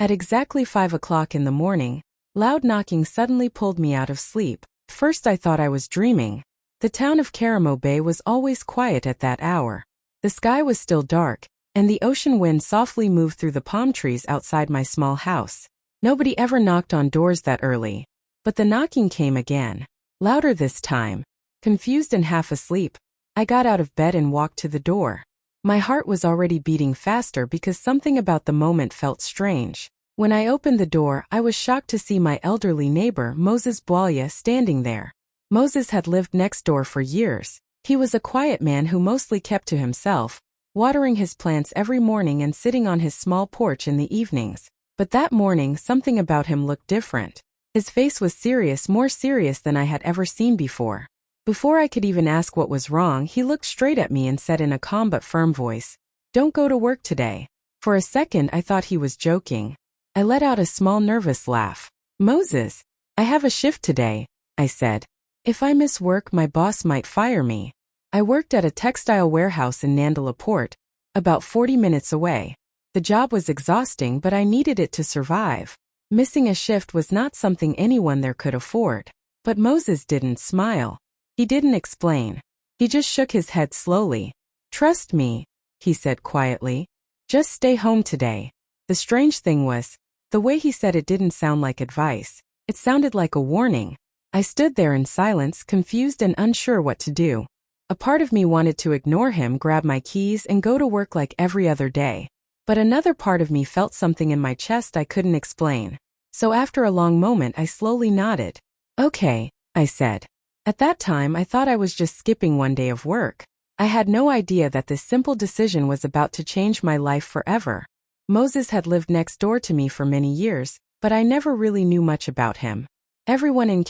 At exactly 5 o'clock in the morning, loud knocking suddenly pulled me out of sleep. First I thought I was dreaming. The town of Bay was always quiet at that hour. The sky was still dark, and the ocean wind softly moved through the palm trees outside my small house. Nobody ever knocked on doors that early. But the knocking came again. Louder this time. Confused and half asleep, I got out of bed and walked to the door. My heart was already beating faster because something about the moment felt strange. When I opened the door, I was shocked to see my elderly neighbor Moses Bwalya standing there. Moses had lived next door for years. He was a quiet man who mostly kept to himself, watering his plants every morning and sitting on his small porch in the evenings. But that morning something about him looked different. His face was serious, more serious than I had ever seen before. Before I could even ask what was wrong, he looked straight at me and said in a calm but firm voice, "Don't go to work today." For a second I thought he was joking. I let out a small nervous laugh. "Moses, I have a shift today," I said. "If I miss work, my boss might fire me." I worked at a textile warehouse in Nandala Port, about 40 minutes away. The job was exhausting, but I needed it to survive. Missing a shift was not something anyone there could afford. But Moses didn't smile. He didn't explain. He just shook his head slowly. "Trust me," he said quietly. "Just stay home today." The strange thing was, the way he said it didn't sound like advice. It sounded like a warning. I stood there in silence, confused and unsure what to do. A part of me wanted to ignore him, grab my keys, and go to work like every other day. But another part of me felt something in my chest I couldn't explain. So after a long moment I slowly nodded. "Okay," I said. At that time I thought I was just skipping one day of work. I had no idea that this simple decision was about to change my life forever. Moses had lived next door to me for many years, but I never really knew much about him. Everyone in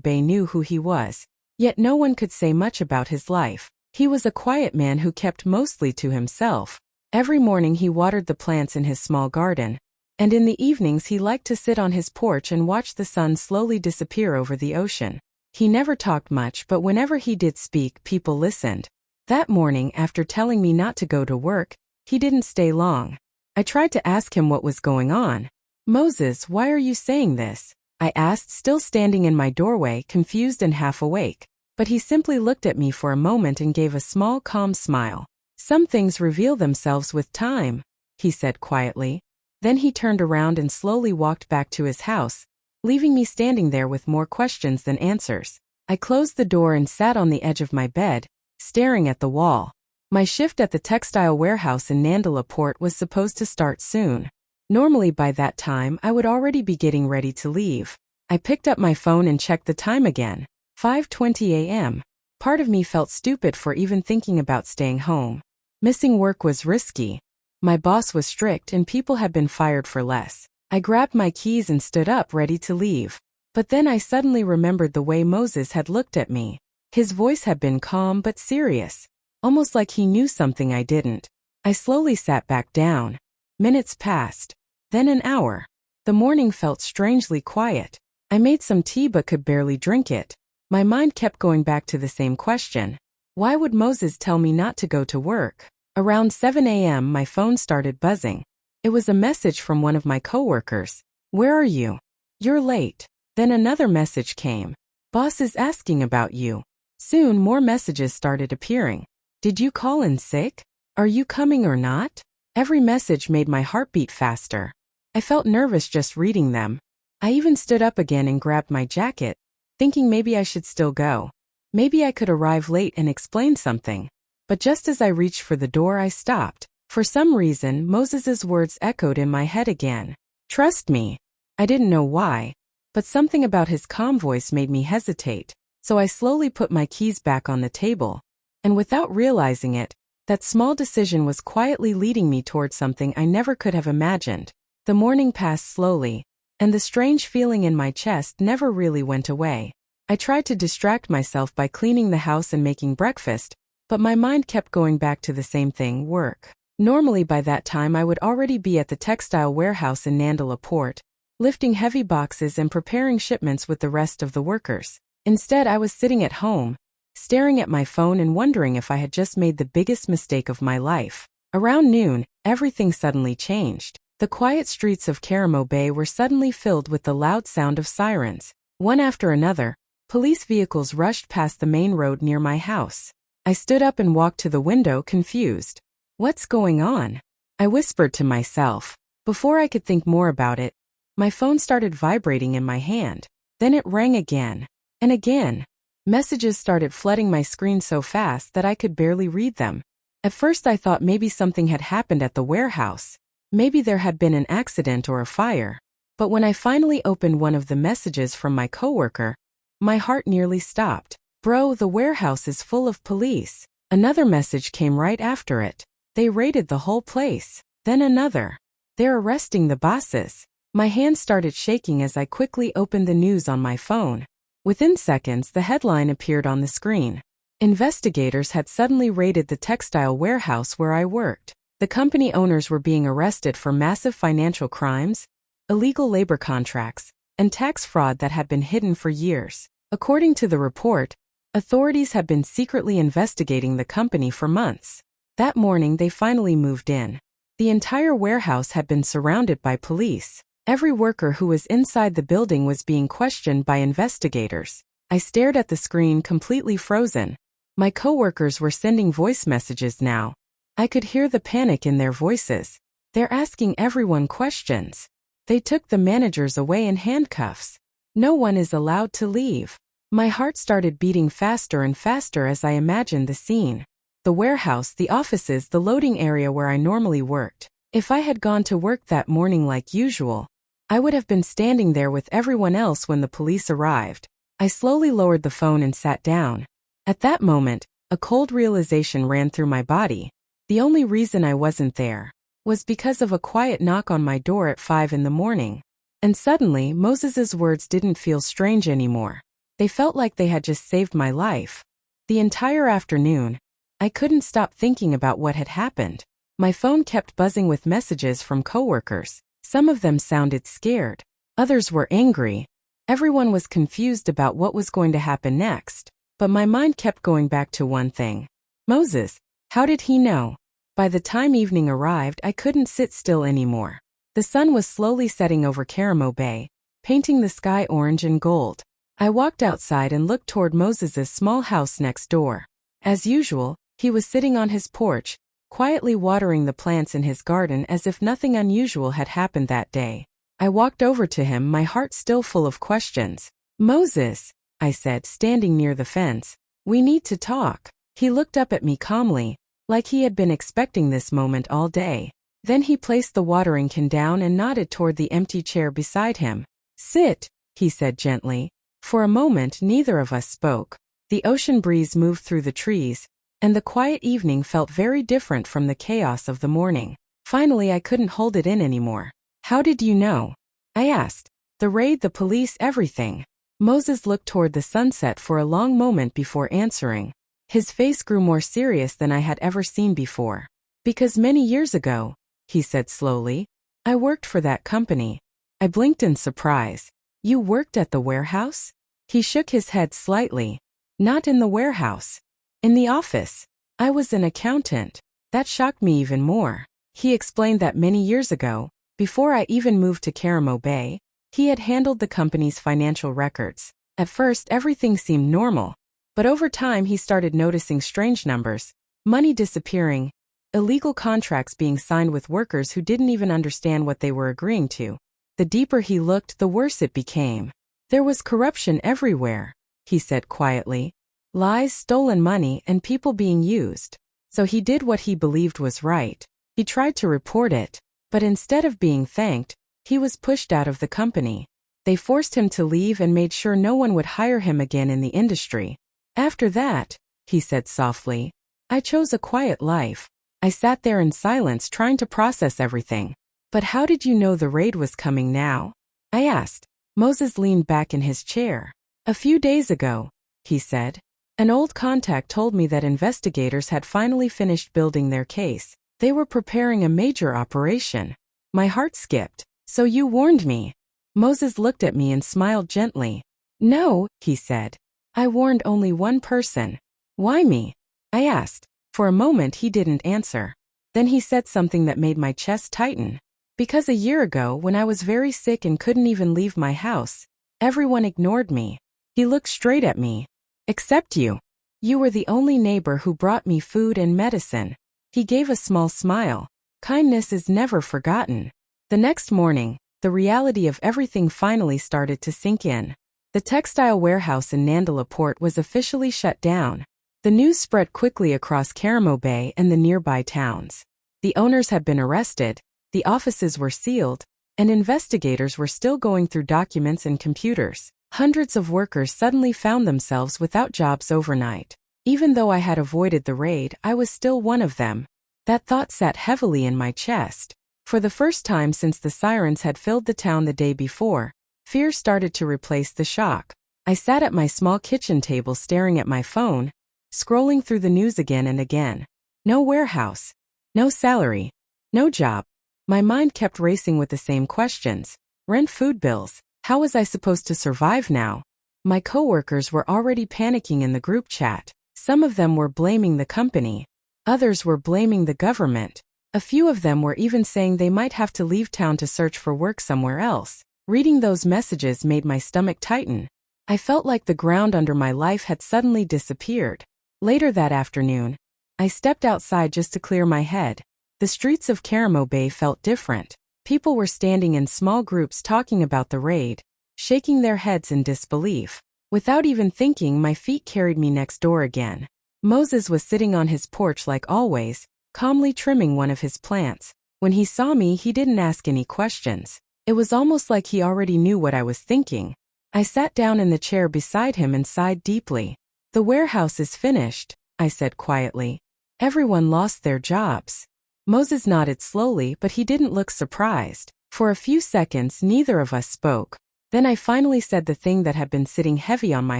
Bay knew who he was, yet no one could say much about his life. He was a quiet man who kept mostly to himself. Every morning he watered the plants in his small garden, and in the evenings he liked to sit on his porch and watch the sun slowly disappear over the ocean. He never talked much, but whenever he did speak, people listened. That morning, after telling me not to go to work, he didn't stay long. I tried to ask him what was going on. "Moses, why are you saying this?" I asked, still standing in my doorway, confused and half awake. But he simply looked at me for a moment and gave a small, calm smile. "Some things reveal themselves with time," he said quietly. Then he turned around and slowly walked back to his house, leaving me standing there with more questions than answers. I closed the door and sat on the edge of my bed, staring at the wall. My shift at the textile warehouse in Nandala Port was supposed to start soon. Normally by that time I would already be getting ready to leave. I picked up my phone and checked the time again. 5:20 a.m. Part of me felt stupid for even thinking about staying home. Missing work was risky. My boss was strict and people had been fired for less. I grabbed my keys and stood up, ready to leave. But then I suddenly remembered the way Moses had looked at me. His voice had been calm but serious, almost like he knew something I didn't. I slowly sat back down. Minutes passed. Then an hour. The morning felt strangely quiet. I made some tea but could barely drink it. My mind kept going back to the same question. Why would Moses tell me not to go to work? Around 7 a.m. my phone started buzzing. It was a message from one of my coworkers. "Where are you? You're late." Then another message came. "Boss is asking about you." Soon more messages started appearing. "Did you call in sick? Are you coming or not?" Every message made my heart beat faster. I felt nervous just reading them. I even stood up again and grabbed my jacket, thinking maybe I should still go. Maybe I could arrive late and explain something. But just as I reached for the door, I stopped. For some reason, Moses's words echoed in my head again. "Trust me." I didn't know why, but something about his calm voice made me hesitate. So I slowly put my keys back on the table. And without realizing it, that small decision was quietly leading me toward something I never could have imagined. The morning passed slowly, and the strange feeling in my chest never really went away. I tried to distract myself by cleaning the house and making breakfast, but my mind kept going back to the same thing, work. Normally by that time I would already be at the textile warehouse in Nandala Port, lifting heavy boxes and preparing shipments with the rest of the workers. Instead I was sitting at home, staring at my phone and wondering if I had just made the biggest mistake of my life. Around noon, everything suddenly changed. The quiet streets of Karamo Bay were suddenly filled with the loud sound of sirens. One after another, police vehicles rushed past the main road near my house. I stood up and walked to the window, confused. What's going on? I whispered to myself. Before I could think more about it, my phone started vibrating in my hand. Then it rang again. And again. Messages started flooding my screen so fast that I could barely read them. At first I thought maybe something had happened at the warehouse. Maybe there had been an accident or a fire. But when I finally opened one of the messages from my coworker, my heart nearly stopped. Bro, the warehouse is full of police. Another message came right after it. They raided the whole place. Then another. They're arresting the bosses. My hands started shaking as I quickly opened the news on my phone. Within seconds, the headline appeared on the screen. Investigators had suddenly raided the textile warehouse where I worked. The company owners were being arrested for massive financial crimes, illegal labor contracts, and tax fraud that had been hidden for years. According to the report, authorities had been secretly investigating the company for months. That morning they finally moved in. The entire warehouse had been surrounded by police. Every worker who was inside the building was being questioned by investigators. I stared at the screen, completely frozen. My coworkers were sending voice messages now. I could hear the panic in their voices. They're asking everyone questions. They took the managers away in handcuffs. No one is allowed to leave. My heart started beating faster and faster as I imagined the scene. The warehouse, the offices, the loading area where I normally worked. If I had gone to work that morning like usual, I would have been standing there with everyone else when the police arrived. I slowly lowered the phone and sat down. At that moment, a cold realization ran through my body. The only reason I wasn't there was because of a quiet knock on my door at 5 in the morning. And suddenly, Moses's words didn't feel strange anymore. They felt like they had just saved my life. The entire afternoon, I couldn't stop thinking about what had happened. My phone kept buzzing with messages from coworkers. Some of them sounded scared. Others were angry. Everyone was confused about what was going to happen next. But my mind kept going back to one thing. Moses, how did he know? By the time evening arrived, I couldn't sit still anymore. The sun was slowly setting over Karamo Bay, painting the sky orange and gold. I walked outside and looked toward Moses's small house next door. As usual, he was sitting on his porch, quietly watering the plants in his garden as if nothing unusual had happened that day. I walked over to him, my heart still full of questions. Moses, I said, standing near the fence, we need to talk. He looked up at me calmly, like he had been expecting this moment all day. Then he placed the watering can down and nodded toward the empty chair beside him. Sit, he said gently. For a moment, neither of us spoke. The ocean breeze moved through the trees, and the quiet evening felt very different from the chaos of the morning. Finally, I couldn't hold it in anymore. How did you know? I asked. The raid, the police, everything. Moses looked toward the sunset for a long moment before answering. His face grew more serious than I had ever seen before. Because many years ago, he said slowly, I worked for that company. I blinked in surprise. You worked at the warehouse? He shook his head slightly. Not in the warehouse. In the office. I was an accountant. That shocked me even more. He explained that many years ago, before I even moved to Karamo Bay, he had handled the company's financial records. At first, everything seemed normal. But over time he started noticing strange numbers, money disappearing, illegal contracts being signed with workers who didn't even understand what they were agreeing to. The deeper he looked, the worse it became. There was corruption everywhere, he said quietly. Lies, stolen money, and people being used. So he did what he believed was right. He tried to report it, but instead of being thanked, he was pushed out of the company. They forced him to leave and made sure no one would hire him again in the industry. After that, he said softly, I chose a quiet life. I sat there in silence trying to process everything. But how did you know the raid was coming now? I asked. Moses leaned back in his chair. A few days ago, he said. An old contact told me that investigators had finally finished building their case. They were preparing a major operation. My heart skipped. So you warned me. Moses looked at me and smiled gently. No, he said. I warned only one person. Why me? I asked. For a moment he didn't answer. Then he said something that made my chest tighten. Because a year ago, when I was very sick and couldn't even leave my house, everyone ignored me. He looked straight at me. Except you. You were the only neighbor who brought me food and medicine. He gave a small smile. Kindness is never forgotten. The next morning, the reality of everything finally started to sink in. The textile warehouse in Nandala Port was officially shut down. The news spread quickly across Karamo Bay and the nearby towns. The owners had been arrested, the offices were sealed, and investigators were still going through documents and computers. Hundreds of workers suddenly found themselves without jobs overnight. Even though I had avoided the raid, I was still one of them. That thought sat heavily in my chest. For the first time since the sirens had filled the town the day before, fear started to replace the shock. I sat at my small kitchen table staring at my phone, scrolling through the news again and again. No warehouse. No salary. No job. My mind kept racing with the same questions. Rent, food bills. How was I supposed to survive now? My coworkers were already panicking in the group chat. Some of them were blaming the company. Others were blaming the government. A few of them were even saying they might have to leave town to search for work somewhere else. Reading those messages made my stomach tighten. I felt like the ground under my life had suddenly disappeared. Later that afternoon, I stepped outside just to clear my head. The streets of Karamo Bay felt different. People were standing in small groups talking about the raid, shaking their heads in disbelief. Without even thinking, my feet carried me next door again. Moses was sitting on his porch like always, calmly trimming one of his plants. When he saw me, he didn't ask any questions. It was almost like he already knew what I was thinking. I sat down in the chair beside him and sighed deeply. The warehouse is finished, I said quietly. Everyone lost their jobs. Moses nodded slowly, but he didn't look surprised. For a few seconds, neither of us spoke. Then I finally said the thing that had been sitting heavy on my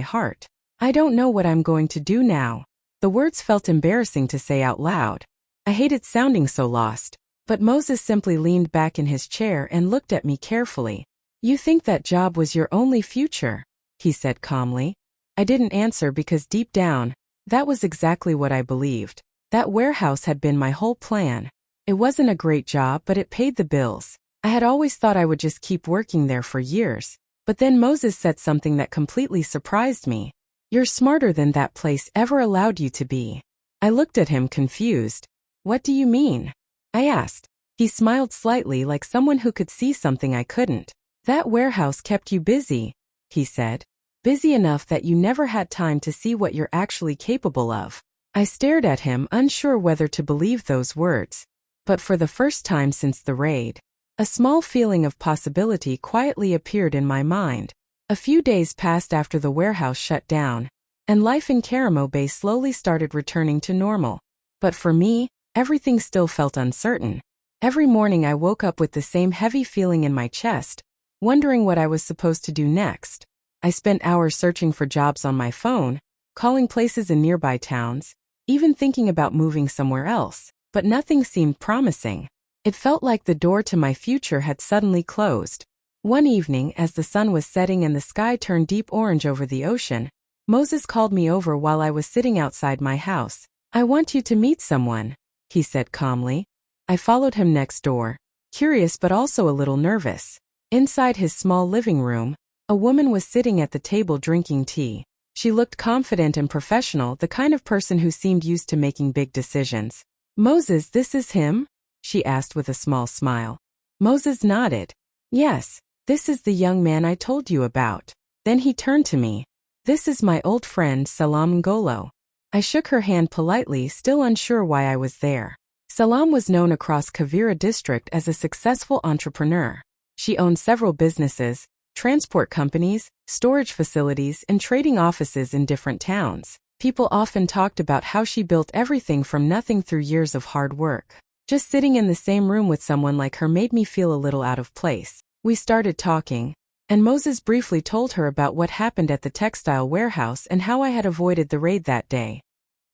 heart. I don't know what I'm going to do now. The words felt embarrassing to say out loud. I hated sounding so lost. But Moses simply leaned back in his chair and looked at me carefully. You think that job was your only future? He said calmly. I didn't answer because deep down, that was exactly what I believed. That warehouse had been my whole plan. It wasn't a great job, but it paid the bills. I had always thought I would just keep working there for years. But then Moses said something that completely surprised me. You're smarter than that place ever allowed you to be. I looked at him confused. What do you mean? I asked. He smiled slightly like someone who could see something I couldn't. That warehouse kept you busy, he said. Busy enough that you never had time to see what you're actually capable of. I stared at him, unsure whether to believe those words. But for the first time since the raid, a small feeling of possibility quietly appeared in my mind. A few days passed after the warehouse shut down, and life in Karamo Bay slowly started returning to normal. But for me, everything still felt uncertain. Every morning I woke up with the same heavy feeling in my chest, wondering what I was supposed to do next. I spent hours searching for jobs on my phone, calling places in nearby towns, even thinking about moving somewhere else, but nothing seemed promising. It felt like the door to my future had suddenly closed. One evening, as the sun was setting and the sky turned deep orange over the ocean, Moses called me over while I was sitting outside my house. I want you to meet someone, he said calmly. I followed him next door, curious but also a little nervous. Inside his small living room, a woman was sitting at the table drinking tea. She looked confident and professional, the kind of person who seemed used to making big decisions. Moses, this is him? She asked with a small smile. Moses nodded. Yes, this is the young man I told you about. Then he turned to me. This is my old friend Salam Ngolo. I shook her hand politely, still unsure why I was there. Salam was known across Kavira district as a successful entrepreneur. She owned several businesses, transport companies, storage facilities, and trading offices in different towns. People often talked about how she built everything from nothing through years of hard work. Just sitting in the same room with someone like her made me feel a little out of place. We started talking, and Moses briefly told her about what happened at the textile warehouse and how I had avoided the raid that day.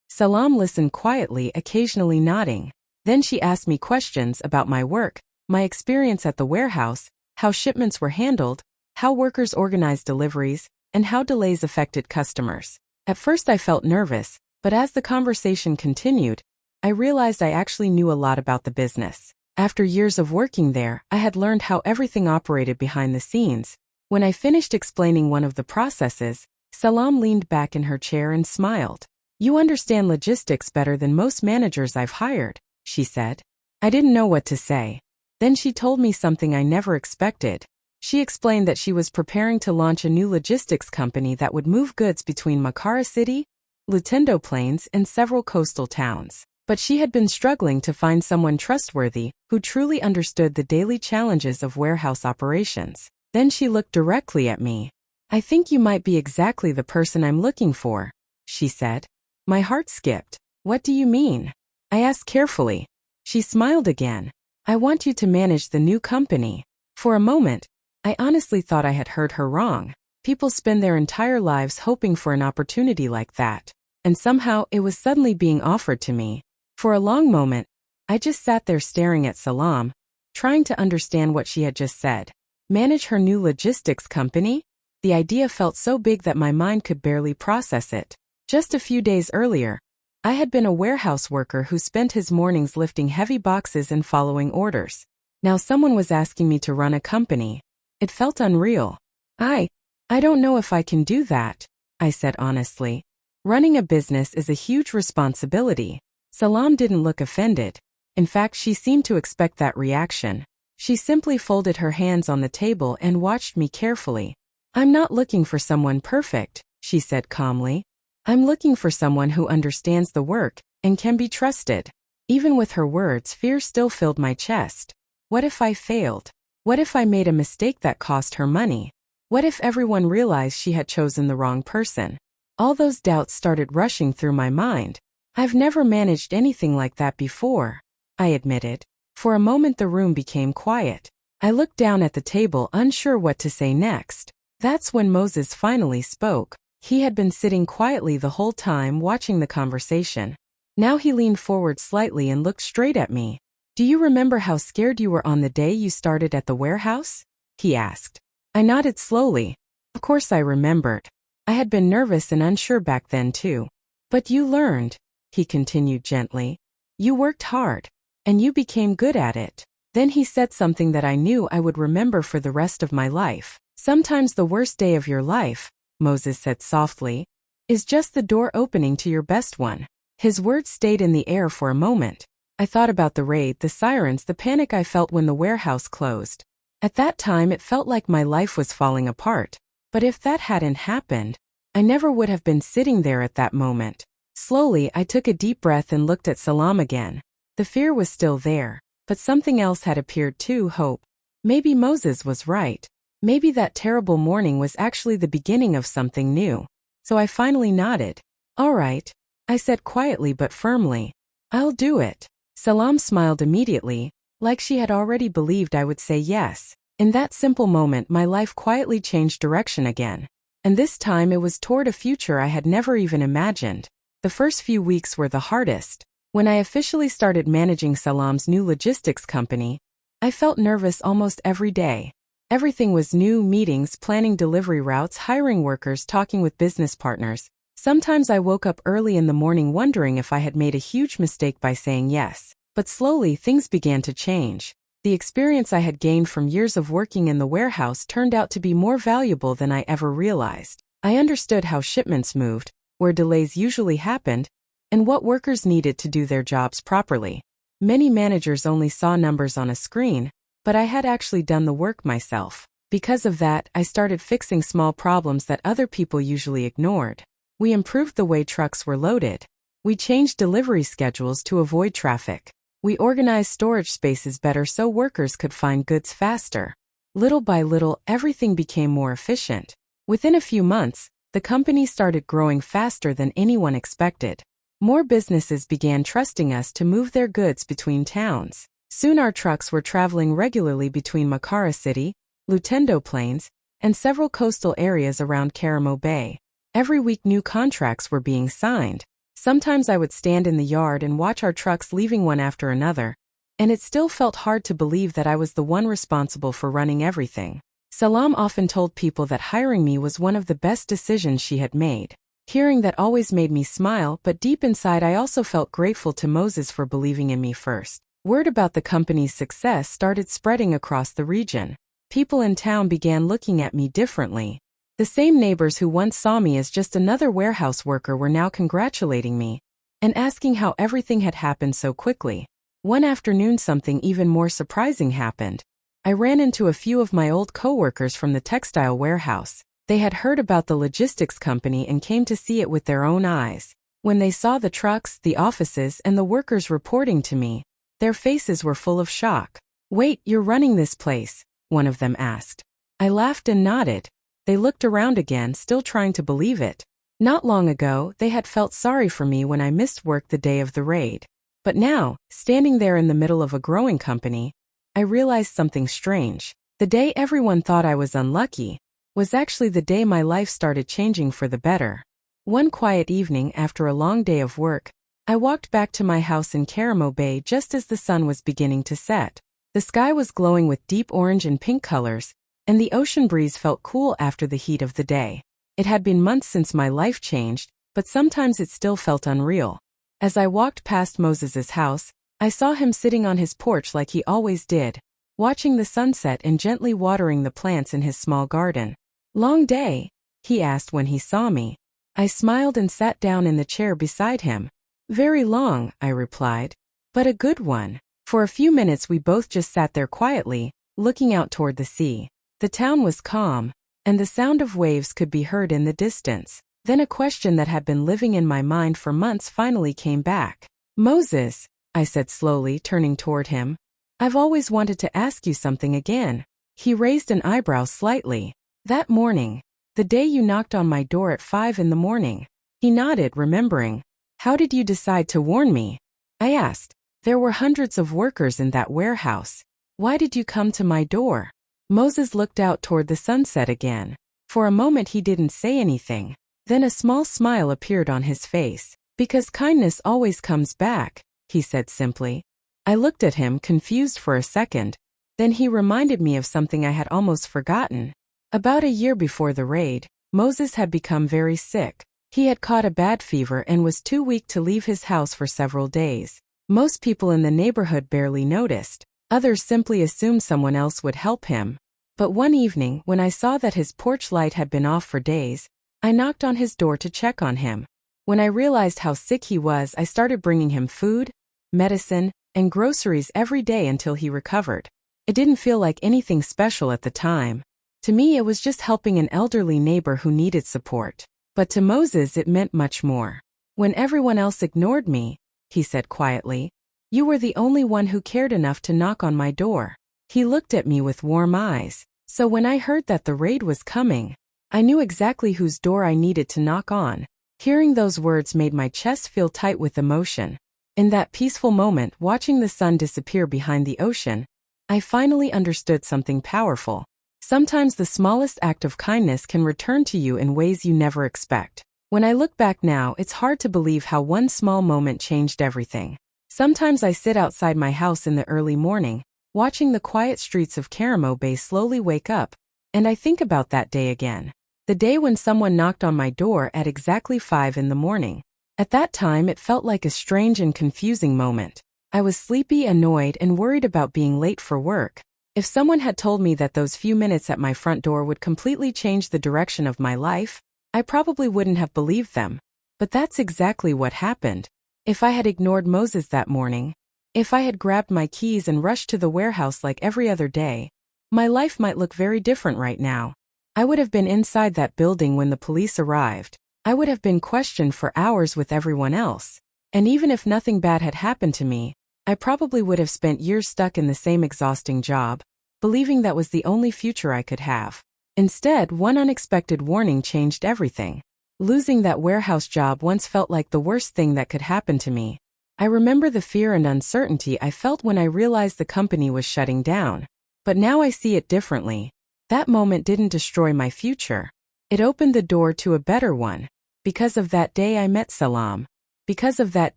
Salam listened quietly, occasionally nodding. Then she asked me questions about my work, my experience at the warehouse, how shipments were handled, how workers organized deliveries, and how delays affected customers. At first I felt nervous, but as the conversation continued, I realized I actually knew a lot about the business. After years of working there, I had learned how everything operated behind the scenes. When I finished explaining one of the processes, Salam leaned back in her chair and smiled. "You understand logistics better than most managers I've hired," she said. I didn't know what to say. Then she told me something I never expected. She explained that she was preparing to launch a new logistics company that would move goods between Makara City, Lutendo Plains, and several coastal towns. But she had been struggling to find someone trustworthy who truly understood the daily challenges of warehouse operations. Then she looked directly at me. "I think you might be exactly the person I'm looking for," she said. My heart skipped. "What do you mean?" I asked carefully. She smiled again. "I want you to manage the new company." For a moment, I honestly thought I had heard her wrong. People spend their entire lives hoping for an opportunity like that. And somehow it was suddenly being offered to me. For a long moment, I just sat there staring at Salam, trying to understand what she had just said. Manage her new logistics company? The idea felt so big that my mind could barely process it. Just a few days earlier, I had been a warehouse worker who spent his mornings lifting heavy boxes and following orders. Now someone was asking me to run a company. It felt unreal. I don't know if I can do that," I said honestly. Running a business is a huge responsibility. Salam didn't look offended. In fact, she seemed to expect that reaction. She simply folded her hands on the table and watched me carefully. "I'm not looking for someone perfect," she said calmly. "I'm looking for someone who understands the work and can be trusted." Even with her words, fear still filled my chest. What if I failed? What if I made a mistake that cost her money? What if everyone realized she had chosen the wrong person? All those doubts started rushing through my mind. "I've never managed anything like that before," I admitted. For a moment the room became quiet. I looked down at the table, unsure what to say next. That's when Moses finally spoke. He had been sitting quietly the whole time watching the conversation. Now he leaned forward slightly and looked straight at me. "Do you remember how scared you were on the day you started at the warehouse?" he asked. I nodded slowly. Of course I remembered. I had been nervous and unsure back then too. "But you learned," he continued gently. "You worked hard, and you became good at it." Then he said something that I knew I would remember for the rest of my life. "Sometimes the worst day of your life," Moses said softly, "is just the door opening to your best one." His words stayed in the air for a moment. I thought about the raid, the sirens, the panic I felt when the warehouse closed. At that time it felt like my life was falling apart. But if that hadn't happened, I never would have been sitting there at that moment. Slowly, I took a deep breath and looked at Salam again. The fear was still there, but something else had appeared too, hope. Maybe Moses was right. Maybe that terrible morning was actually the beginning of something new. So I finally nodded. "All right," I said quietly but firmly. "I'll do it." Salam smiled immediately, like she had already believed I would say yes. In that simple moment, my life quietly changed direction again. And this time it was toward a future I had never even imagined. The first few weeks were the hardest. When I officially started managing Salam's new logistics company, I felt nervous almost every day. Everything was new: meetings, planning delivery routes, hiring workers, talking with business partners. Sometimes I woke up early in the morning wondering if I had made a huge mistake by saying yes. But slowly things began to change. The experience I had gained from years of working in the warehouse turned out to be more valuable than I ever realized. I understood how shipments moved, where delays usually happened, and what workers needed to do their jobs properly. Many managers only saw numbers on a screen, but I had actually done the work myself. Because of that, I started fixing small problems that other people usually ignored. We improved the way trucks were loaded. We changed delivery schedules to avoid traffic. We organized storage spaces better so workers could find goods faster. Little by little, everything became more efficient. Within a few months, the company started growing faster than anyone expected. More businesses began trusting us to move their goods between towns. Soon our trucks were traveling regularly between Makara City, Lutendo Plains, and several coastal areas around Karamo Bay. Every week new contracts were being signed. Sometimes I would stand in the yard and watch our trucks leaving one after another, and it still felt hard to believe that I was the one responsible for running everything. Salam often told people that hiring me was one of the best decisions she had made. Hearing that always made me smile, but deep inside I also felt grateful to Moses for believing in me first. Word about the company's success started spreading across the region. People in town began looking at me differently. The same neighbors who once saw me as just another warehouse worker were now congratulating me and asking how everything had happened so quickly. One afternoon, something even more surprising happened. I ran into a few of my old coworkers from the textile warehouse. They had heard about the logistics company and came to see it with their own eyes. When they saw the trucks, the offices, and the workers reporting to me, their faces were full of shock. "Wait, you're running this place?" one of them asked. I laughed and nodded. They looked around again, still trying to believe it. Not long ago, they had felt sorry for me when I missed work the day of the raid. But now, standing there in the middle of a growing company, I realized something strange. The day everyone thought I was unlucky was actually the day my life started changing for the better. One quiet evening after a long day of work, I walked back to my house in Karamo Bay just as the sun was beginning to set. The sky was glowing with deep orange and pink colors, and the ocean breeze felt cool after the heat of the day. It had been months since my life changed, but sometimes it still felt unreal. As I walked past Moses's house, I saw him sitting on his porch like he always did, watching the sunset and gently watering the plants in his small garden. "Long day?" he asked when he saw me. I smiled and sat down in the chair beside him. "Very long," I replied, "but a good one." For a few minutes we both just sat there quietly, looking out toward the sea. The town was calm, and the sound of waves could be heard in the distance. Then a question that had been living in my mind for months finally came back. "Moses," I said slowly, turning toward him, "I've always wanted to ask you something again." He raised an eyebrow slightly. "That morning, the day you knocked on my door at 5 in the morning." He nodded, remembering. "How did you decide to warn me?" I asked. "There were hundreds of workers in that warehouse. Why did you come to my door?" Moses looked out toward the sunset again. For a moment he didn't say anything. Then a small smile appeared on his face. "Because kindness always comes back," he said simply. I looked at him, confused for a second. Then he reminded me of something I had almost forgotten. About a year before the raid, Moses had become very sick. He had caught a bad fever and was too weak to leave his house for several days. Most people in the neighborhood barely noticed. Others simply assumed someone else would help him. But one evening, when I saw that his porch light had been off for days, I knocked on his door to check on him. When I realized how sick he was, I started bringing him food, medicine, and groceries every day until he recovered. It didn't feel like anything special at the time. To me, it was just helping an elderly neighbor who needed support. But to Moses, it meant much more. "When everyone else ignored me," he said quietly, "you were the only one who cared enough to knock on my door." He looked at me with warm eyes. So when I heard that the raid was coming, I knew exactly whose door I needed to knock on. Hearing those words made my chest feel tight with emotion. In that peaceful moment, watching the sun disappear behind the ocean, I finally understood something powerful. Sometimes the smallest act of kindness can return to you in ways you never expect. When I look back now, it's hard to believe how one small moment changed everything. Sometimes I sit outside my house in the early morning, watching the quiet streets of Karamo Bay slowly wake up, and I think about that day again. The day when someone knocked on my door at exactly 5 in the morning. At that time, it felt like a strange and confusing moment. I was sleepy, annoyed, and worried about being late for work. If someone had told me that those few minutes at my front door would completely change the direction of my life, I probably wouldn't have believed them. But that's exactly what happened. If I had ignored Moses that morning, if I had grabbed my keys and rushed to the warehouse like every other day, my life might look very different right now. I would have been inside that building when the police arrived. I would have been questioned for hours with everyone else. And even if nothing bad had happened to me, I probably would have spent years stuck in the same exhausting job, believing that was the only future I could have. Instead, one unexpected warning changed everything. Losing that warehouse job once felt like the worst thing that could happen to me. I remember the fear and uncertainty I felt when I realized the company was shutting down. But now I see it differently. That moment didn't destroy my future. It opened the door to a better one. Because of that day I met Salam. Because of that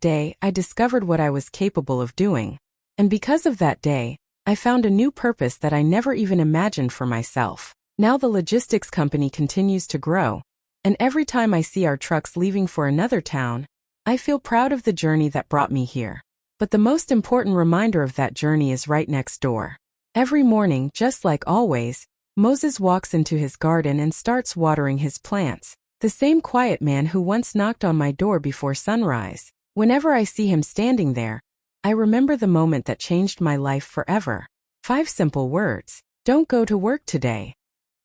day I discovered what I was capable of doing. And because of that day, I found a new purpose that I never even imagined for myself. Now the logistics company continues to grow. And every time I see our trucks leaving for another town, I feel proud of the journey that brought me here. But the most important reminder of that journey is right next door. Every morning, just like always, Moses walks into his garden and starts watering his plants. The same quiet man who once knocked on my door before sunrise. Whenever I see him standing there, I remember the moment that changed my life forever. 5 simple words. Don't go to work today.